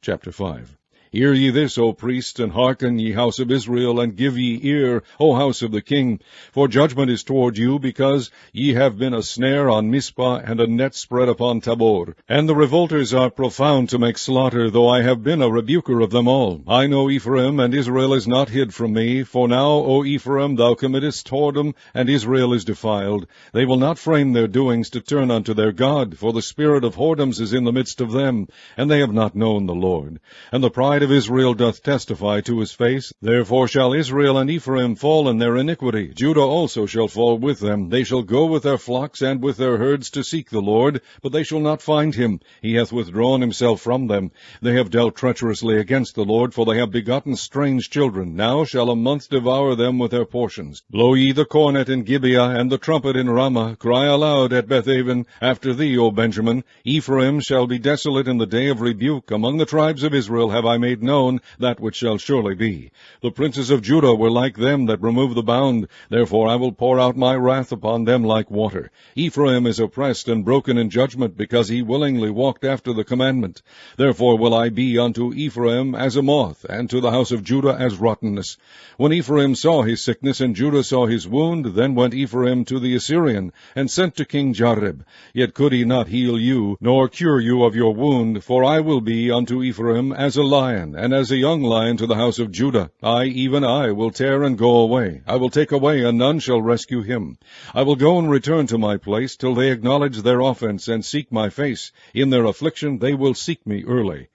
Chapter 5. Hear ye this, O priests, and hearken, ye house of Israel, and give ye ear, O house of the king. For judgment is toward you, because ye have been a snare on Mizpah, and a net spread upon Tabor. And the revolters are profound to make slaughter, though I have been a rebuker of them all. I know Ephraim, and Israel is not hid from me. For now, O Ephraim, thou committest whoredom, and Israel is defiled. They will not frame their doings to turn unto their God, for the spirit of whoredoms is in the midst of them, and they have not known the Lord. And the pride of Israel doth testify to his face. Therefore shall Israel and Ephraim fall in their iniquity. Judah also shall fall with them. They shall go with their flocks and with their herds to seek the Lord, but they shall not find him. He hath withdrawn himself from them. They have dealt treacherously against the Lord, for they have begotten strange children. Now shall a month devour them with their portions. Blow ye the cornet in Gibeah, and the trumpet in Ramah. Cry aloud at Bethaven. After thee, O Benjamin. Ephraim shall be desolate in the day of rebuke. Among the tribes of Israel have I made known that which shall surely be. The princes of Judah were like them that remove the bound. Therefore I will pour out my wrath upon them like water. Ephraim is oppressed and broken in judgment, because he willingly walked after the commandment. Therefore will I be unto Ephraim as a moth, and to the house of Judah as rottenness. When Ephraim saw his sickness, and Judah saw his wound, then went Ephraim to the Assyrian, and sent to King Jareb. Yet could he not heal you, nor cure you of your wound, for I will be unto Ephraim as a lion, and as a young lion to the house of Judah. I, even I, will tear and go away. I will take away, and none shall rescue him. I will go and return to my place, till they acknowledge their offense, and seek my face. In their affliction they will seek me early.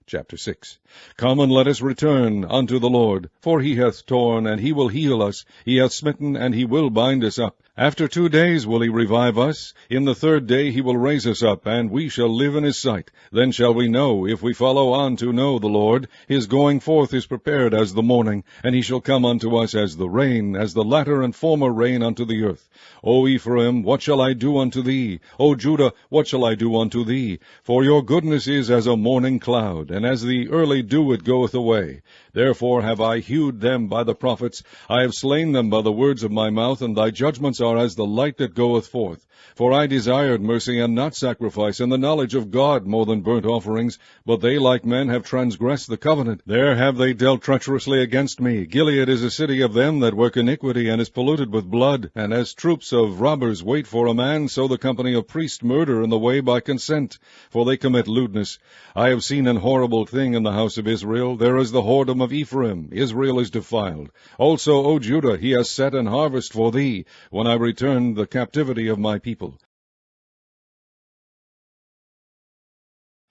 Chapter 6. Come and let us return unto the Lord, for he hath torn, and he will heal us. He hath smitten, and he will bind us up. After 2 days will he revive us. In the 3rd day he will raise us up, and we shall live in his sight. Then shall we know, if we follow on to know the Lord. His going forth is prepared as the morning, and he shall come unto us as the rain, as the latter and former rain unto the earth. O Ephraim, what shall I do unto thee? O Judah, what shall I do unto thee? For your goodness is as a morning cloud, and as the early dew it goeth away. Therefore have I hewed them by the prophets. I have slain them by the words of my mouth, and thy judgments are as the light that goeth forth. For I desired mercy and not sacrifice, and the knowledge of God more than burnt offerings. But they like men have transgressed the covenant. There have they dealt treacherously against me. Gilead is a city of them that work iniquity, and is polluted with blood. And as troops of robbers wait for a man, so the company of priests murder in the way by consent. For they commit lewdness. I have seen an horrible thing in the house of Israel. There is the whoredom of Ephraim. Israel is defiled. Also, O Judah, he has set an harvest for thee, when I return the captivity of my people.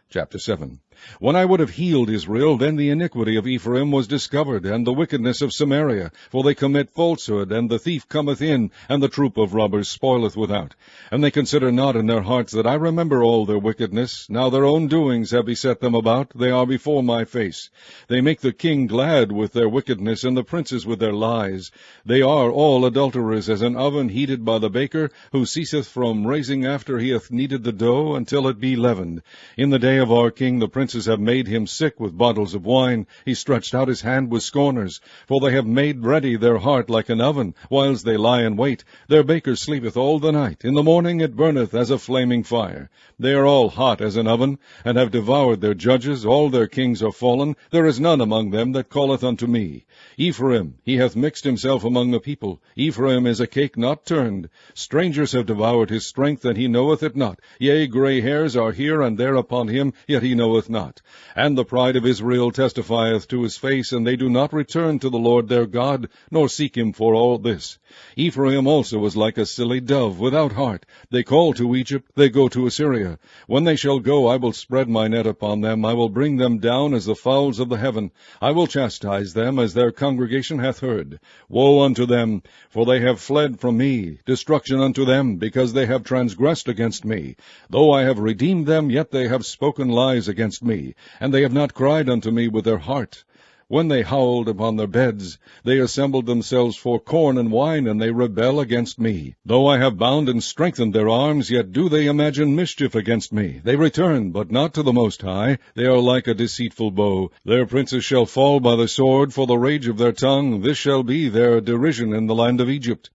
Chapter 7. When I would have healed Israel, then the iniquity of Ephraim was discovered, and the wickedness of Samaria. For they commit falsehood, and the thief cometh in, and the troop of robbers spoileth without. And they consider not in their hearts that I remember all their wickedness. Now their own doings have beset them about. They are before my face. They make the king glad with their wickedness, and the princes with their lies. They are all adulterers, as an oven heated by the baker, who ceaseth from raising after he hath kneaded the dough, until it be leavened. In the day of our king the princes have made him sick with bottles of wine. He stretched out his hand with scorners. For they have made ready their heart like an oven, whiles they lie in wait. Their baker sleepeth all the night. In the morning it burneth as a flaming fire. They are all hot as an oven, and have devoured their judges. All their kings are fallen. There is none among them that calleth unto me. Ephraim, he hath mixed himself among the people. Ephraim is a cake not turned. Strangers have devoured his strength, and he knoweth it not. Yea, gray hairs are here and there upon him, yet he knoweth not. And the pride of Israel testifieth to his face, and they do not return to the Lord their God, nor seek him for all this. Ephraim also is like a silly dove without heart. They call to Egypt, they go to Assyria. When they shall go, I will spread my net upon them. I will bring them down as the fowls of the heaven. I will chastise them as their congregation hath heard. Woe unto them, for they have fled from me. Destruction unto them, because they have transgressed against me. Though I have redeemed them, yet they have spoken lies against me, and they have not cried unto me with their heart. When they howled upon their beds, they assembled themselves for corn and wine, and they rebel against me. Though I have bound and strengthened their arms, yet do they imagine mischief against me. They return, but not to the Most High. They are like a deceitful bow. Their princes shall fall by the sword for the rage of their tongue. This shall be their derision in the land of Egypt.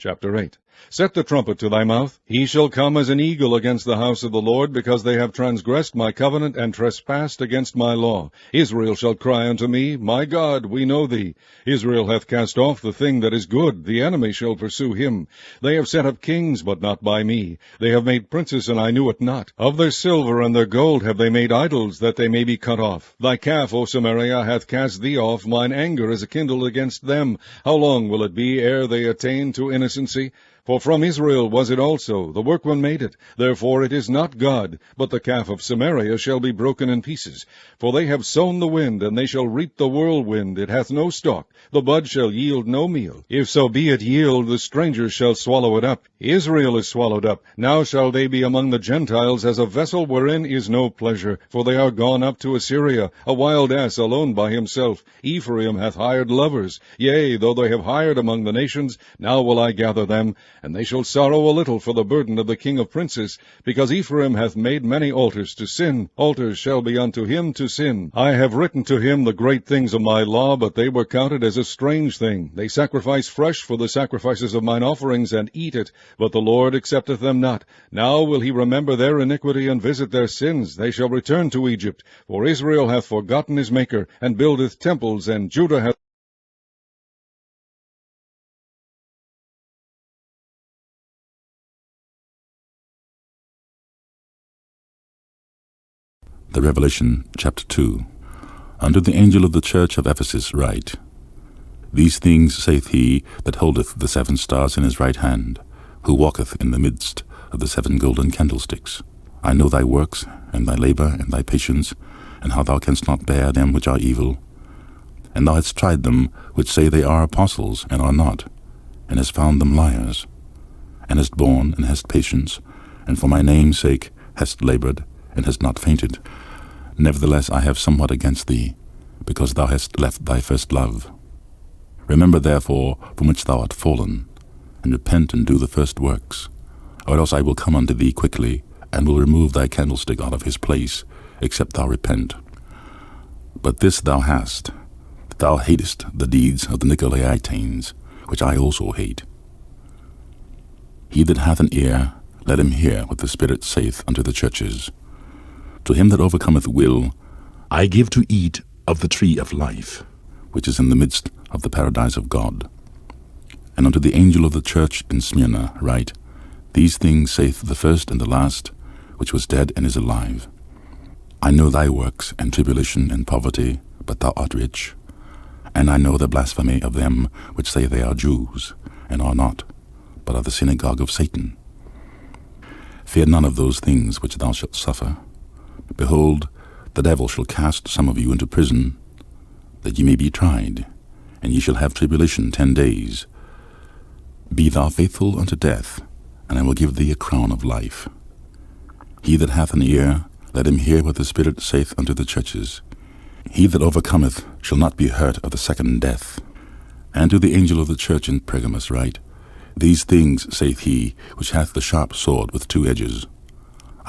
Chapter 8. Set the trumpet to thy mouth. He shall come as an eagle against the house of the Lord, because they have transgressed my covenant and trespassed against my law. Israel shall cry unto me, My God, we know thee. Israel hath cast off the thing that is good. The enemy shall pursue him. They have set up kings, but not by me. They have made princes, and I knew it not. Of their silver and their gold have they made idols, that they may be cut off. Thy calf, O Samaria, hath cast thee off. Mine anger is kindled against them. How long will it be ere they attain to innocency? For from Israel was it also, the workman made it. Therefore it is not God, but the calf of Samaria shall be broken in pieces. For they have sown the wind, and they shall reap the whirlwind. It hath no stalk. The bud shall yield no meal. If so be it yield, the strangers shall swallow it up. Israel is swallowed up. Now shall they be among the Gentiles as a vessel wherein is no pleasure. For they are gone up to Assyria, a wild ass alone by himself. Ephraim hath hired lovers. Yea, though they have hired among the nations, now will I gather them. And they shall sorrow a little for the burden of the king of princes, because Ephraim hath made many altars to sin. Altars shall be unto him to sin. I have written to him the great things of my law, but they were counted as a strange thing. They sacrifice fresh for the sacrifices of mine offerings, and eat it, but the Lord accepteth them not. Now will he remember their iniquity, and visit their sins. They shall return to Egypt. For Israel hath forgotten his Maker, and buildeth temples, and Judah hath The Revelation, chapter 2. Unto the angel of the church of Ephesus write, These things saith he that holdeth the 7 stars in his right hand, who walketh in the midst of the 7 golden candlesticks. I know thy works, and thy labour, and thy patience, and how thou canst not bear them which are evil. And thou hast tried them which say they are apostles, and are not, and hast found them liars, and hast borne, and hast patience, and for my name's sake hast laboured, and hast not fainted. Nevertheless I have somewhat against thee, because thou hast left thy first love. Remember therefore from which thou art fallen, and repent and do the first works, or else I will come unto thee quickly, and will remove thy candlestick out of his place, except thou repent. But this thou hast, that thou hatest the deeds of the Nicolaitanes, which I also hate. He that hath an ear, let him hear what the Spirit saith unto the churches. To him that overcometh will I give to eat of the tree of life, which is in the midst of the paradise of God. And unto the angel of the church in Smyrna write, These things saith the first and the last, which was dead and is alive. I know thy works, and tribulation, and poverty, but thou art rich. And I know the blasphemy of them which say they are Jews, and are not, but are the synagogue of Satan. Fear none of those things which thou shalt suffer. Behold, the devil shall cast some of you into prison, that ye may be tried, and ye shall have tribulation 10 days. Be thou faithful unto death, and I will give thee a crown of life. He that hath an ear, let him hear what the Spirit saith unto the churches. He that overcometh shall not be hurt of the second death. And to the angel of the church in Pergamos write, These things saith he which hath the sharp sword with 2 edges.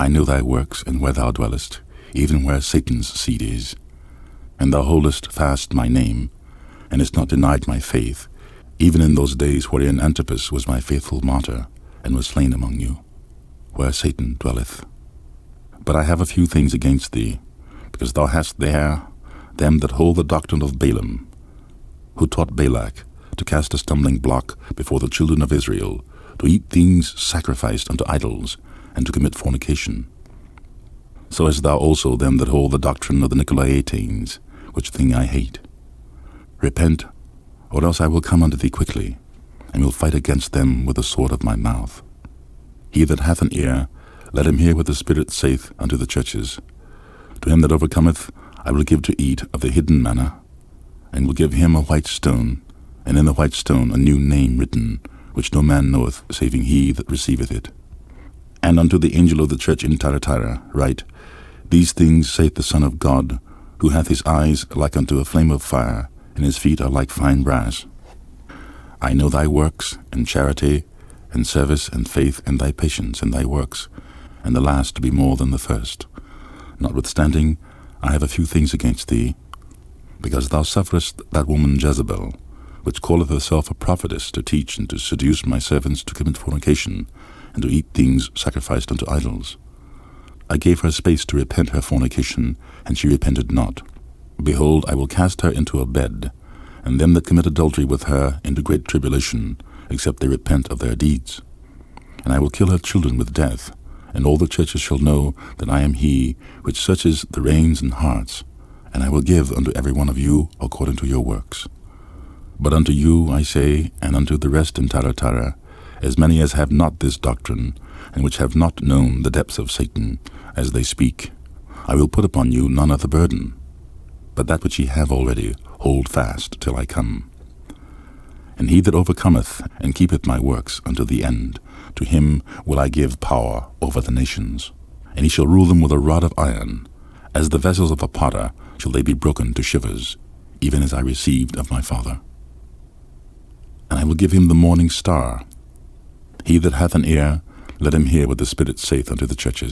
I know thy works, and where thou dwellest, even where Satan's seat is. And thou holdest fast my name, and hast not denied my faith, even in those days wherein Antipas was my faithful martyr, and was slain among you, where Satan dwelleth. But I have a few things against thee, because thou hast there them that hold the doctrine of Balaam, who taught Balak to cast a stumbling block before the children of Israel, to eat things sacrificed unto idols, and to commit fornication. So hast thou also them that hold the doctrine of the Nicolaitanes, which thing I hate. Repent, or else I will come unto thee quickly, and will fight against them with the sword of my mouth. He that hath an ear, let him hear what the Spirit saith unto the churches. To him that overcometh I will give to eat of the hidden manna, and will give him a white stone, and in the white stone a new name written, which no man knoweth, saving he that receiveth it. And unto the angel of the church in Thyatira write, These things saith the Son of God, who hath his eyes like unto a flame of fire, and his feet are like fine brass. I know thy works, and charity, and service, and faith, and thy patience, and thy works, and the last to be more than the first. Notwithstanding, I have a few things against thee, because thou sufferest that woman Jezebel, which calleth herself a prophetess, to teach and to seduce my servants to commit fornication, and to eat things sacrificed unto idols. I gave her space to repent her fornication, and she repented not. Behold, I will cast her into a bed, and them that commit adultery with her into great tribulation, except they repent of their deeds. And I will kill her children with death, and all the churches shall know that I am he which searches the reins and hearts, and I will give unto every one of you according to your works. But unto you, I say, and unto the rest in Taratara, as many as have not this doctrine, and which have not known the depths of Satan, as they speak, I will put upon you none other burden, but that which ye have already, hold fast till I come. And he that overcometh and keepeth my works unto the end, to him will I give power over the nations. And he shall rule them with a rod of iron. As the vessels of a potter shall they be broken to shivers, even as I received of my Father. And I will give him the morning star. He that hath an ear, let him hear what the Spirit saith unto the churches.